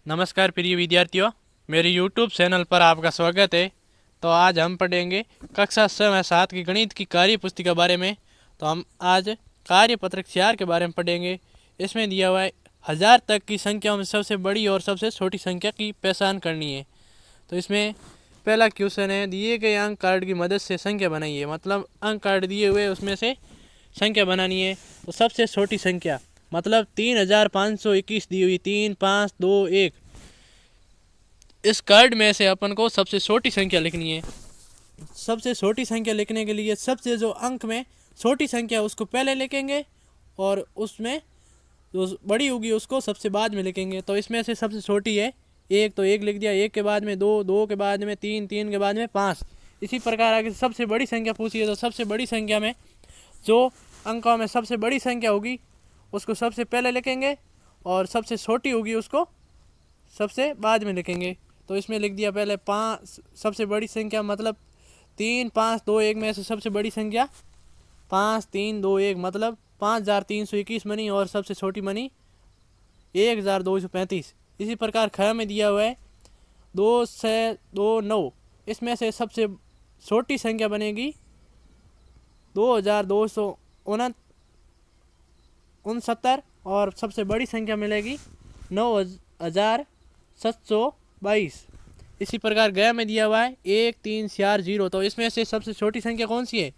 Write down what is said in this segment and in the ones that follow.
नमस्कार प्रिय विद्यार्थियों, मेरे YouTube चैनल पर आपका स्वागत है। तो आज हम पढ़ेंगे कक्षा 6 में 7 की गणित की कार्य पुस्तिका बारे में। तो हम आज कार्य पत्रक 4 के बारे में पढ़ेंगे। इसमें दिया हुआ है 1000 तक की संख्याओं में सबसे बड़ी और सबसे छोटी संख्या की पहचान करनी है। तो इसमें पहला क्वेश्चन है, दिए गए अंक कार्ड की मदद से संख्या बनाइए। मतलब अंक कार्ड दिए हुए उसमें से संख्या बनानी है। तो सबसे छोटी संख्या मतलब 3521 दी हुई, 3 5 2 1। इस कार्ड में से अपन को सबसे छोटी संख्या लिखनी है। सबसे छोटी संख्या लिखने के लिए सबसे जो अंक में छोटी संख्या उसको पहले लिखेंगे और उसमें जो बड़ी होगी उसको सबसे बाद में लिखेंगे। तो इसमें से सबसे छोटी है 1, तो 1 लिख दिया। 1 के बाद में 2, 2 के बाद में 3, 3 के बाद में 5। इसी प्रकार आगे सबसे बड़ी संख्या पूछी है, तो सबसे बड़ी संख्या में जो अंकों में सबसे बड़ी संख्या होगी उसको सबसे पहले लिखेंगे और सबसे छोटी होगी उसको सबसे बाद में लिखेंगे। तो इसमें लिख दिया पहले 5। सबसे बड़ी संख्या मतलब 3 5 2 1 में से सबसे बड़ी संख्या 5 3 2 1 मतलब 5321 बनी और सबसे छोटी बनी 1235। इसी प्रकार ख में दिया हुआ है 2 6 2 9। इसमें से सबसे छोटी संख्या बनेगी 2269 और सबसे बड़ी संख्या मिलेगी 9722। इसी प्रकार गया में दिया हुआ है 1 3 4 0। तो इसमें से सबसे छोटी संख्या कौन सी है?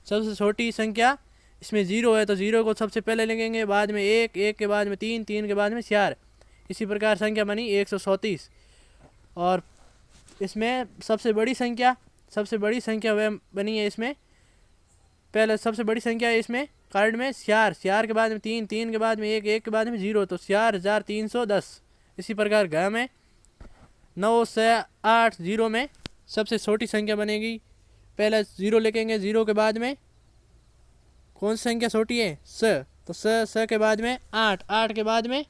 सबसे छोटी संख्या इसमें 0 है, तो 0 को सबसे पहले लिखेंगे, बाद में 1, 1 के बाद में 3, 3 के बाद में 4। इसी प्रकार संख्या बनी 134। और इसमें सबसे बड़ी संख्या वह बनी है। इसमें पहले सबसे बड़ी संख्या है इसमें कार्ड में 4, 4 के बाद में 3, 3 के बाद में 1, 1 के बाद में 0, तो 4310। इसी प्रकार घ में 9 से 8 0 में सबसे छोटी संख्या बनेगी। पहले 0 लिखेंगे, 0 के बाद में कौन सी संख्या छोटी है? स, तो स के बाद में 8, 8 के बाद में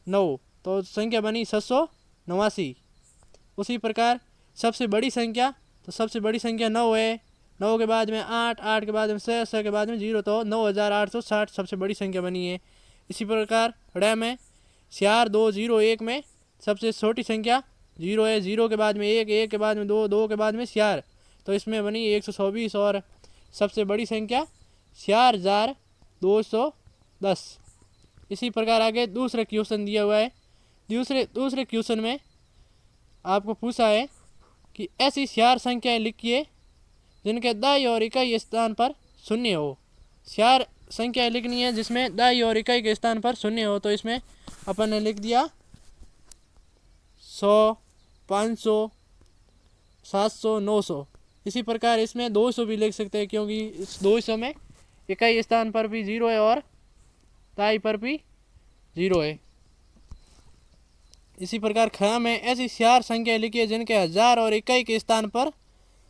9, तो संख्या बनी 789। उसी प्रकार सबसे बड़ी संख्या, तो सबसे बड़ी संख्या 9 है। 9 के बाद में 8, 8 के बाद में 6 के बाद में 0, तो 9860 सबसे बड़ी संख्या बनी है। इसी प्रकार ड़ में 4 2 0 1 में सबसे छोटी संख्या 0 है। 0 के बाद में 1, 1 के बाद में 2, 2 के बाद में 4, तो इसमें बनी 124 और सबसे बड़ी संख्या 4210। इसी प्रकार आगे दूसरा क्वेश्चन दिया हुआ है। दूसरे क्वेश्चन में आपको पूछा है कि ऐसी 4 संख्याएं लिखिए जिनके दाई और इकाई स्थान पर शून्य हो। 4 संख्याएं लिखनी है जिसमें दाई और इकाई के स्थान पर शून्य हो। तो इसमें अपन ने लिख दिया 100, 500, 700, 900। इसी प्रकार इसमें 200 भी लिख सकते हैं, क्योंकि इस 200 में इकाई स्थान पर भी 0 है और दाई पर भी 0 है। इसी प्रकार ख में ऐसी 4 संख्याएं लिखिए जिनके 1000 और इकाई के स्थान पर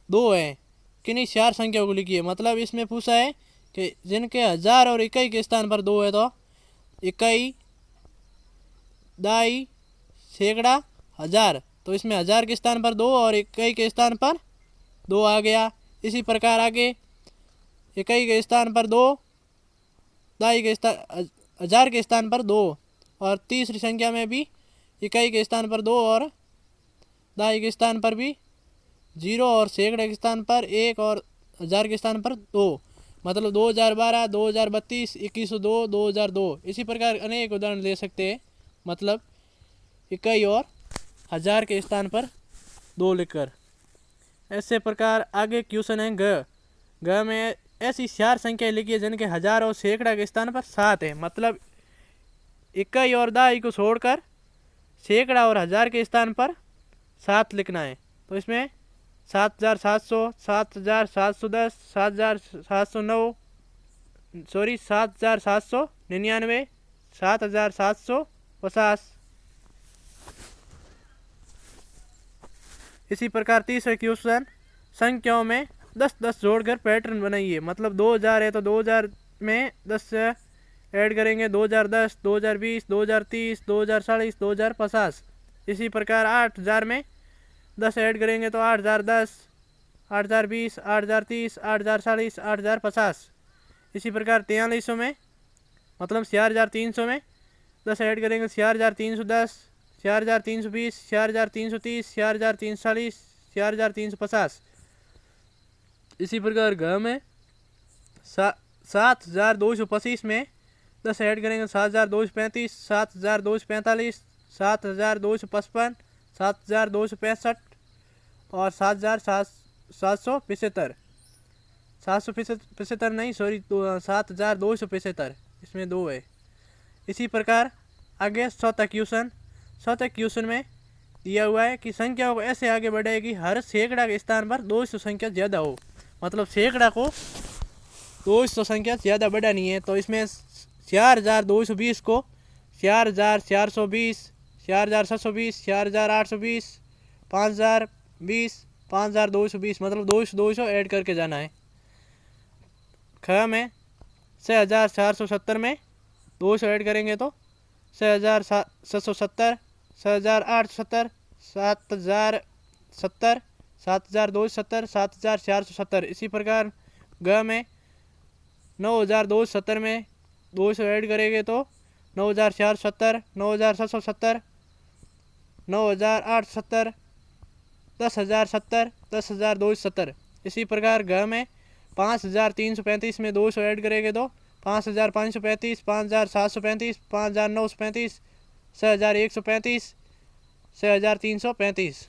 2 है। किन्हीं 4 संख्याओं को लिखिए। मतलब इसमें पूछा है कि जिनके 1000 और इकाई के स्थान पर 2 है, तो इकाई, दाई, सैकड़ा, 1000। तो इसमें 1000 के स्थान पर 2 और इकाई के स्थान पर 2 आ गया। इसी प्रकार आगे इकाई के स्थान पर 2, दाई के स्थान 1000 के स्थान पर 2, और तीसरी संख्या में भी इकाई के स्थान पर 2 और दाई के स्थान पर भी 0 और सैकड़े के स्थान पर 1 और 1000 के स्थान पर 2। मतलब 2012, 2032, 2102, 2002। इसी प्रकार अनेक उदाहरण ले सकते हैं। मतलब इकाई और 1000 के स्थान पर 2 लिखकर। ऐसे प्रकार आगे क्वेश्चन है ग में ऐसी 4 संख्याएं लिखिए जिनके 1000 और सैकड़ा के स्थान पर 7 है। मतलब इकाई और दाई को छोड़कर सैकड़ा और 1000 के स्थान पर 7 लिखना है। तो इसमें 7700, 7710, 7709, 7799, 7750। इसी प्रकार तीसरा क्वेश्चन, संख्याओं में 10-10 जोड़कर पैटर्न बनाइए। मतलब 2000 है तो 2000 में 10 ऐड करेंगे, 2010, 2020, 2030, 2040, 2050। इसी प्रकार 8000 में 10 ऐड करेंगे तो 8010, 8020, 8030, 8040, 8050। इसी प्रकार 4300 में मतलब 4300 में 10 ऐड करेंगे 4310, 4320, 4330, 4340, 4350। इसी प्रकार घ में 7225 में 10 ऐड करेंगे 7235, 7245, 7255, 7265 और 7775। 775 नहीं, सॉरी, 7275, इसमें 2 है। इसी प्रकार आगे चौथा क्वेश्चन में दिया हुआ है कि संख्याओं को ऐसे आगे बढ़ाएगी हर सैकड़ा के स्थान पर 200 संख्या ज़्यादा हो। मतलब सैकड़ा को 200 संख्या ज़्यादा बढ़ानी है। तो इसमें 4220 को 4420, 4720, 4820, 5020, 5220, मतलब 200 ऐड करके जाना है। ख में 6470 में 200 ऐड करेंगे तो 6770, 6870, 7070, 7270, 7470। इसी प्रकार ग में 9270 में 200 ऐड करेंगे तो 9470, 9770, 9870, 10070, 10270। इसी प्रकार घ में 5335 में 200 ऐड करेंगे तो 5535, 5735, 5935, 6135, 6335।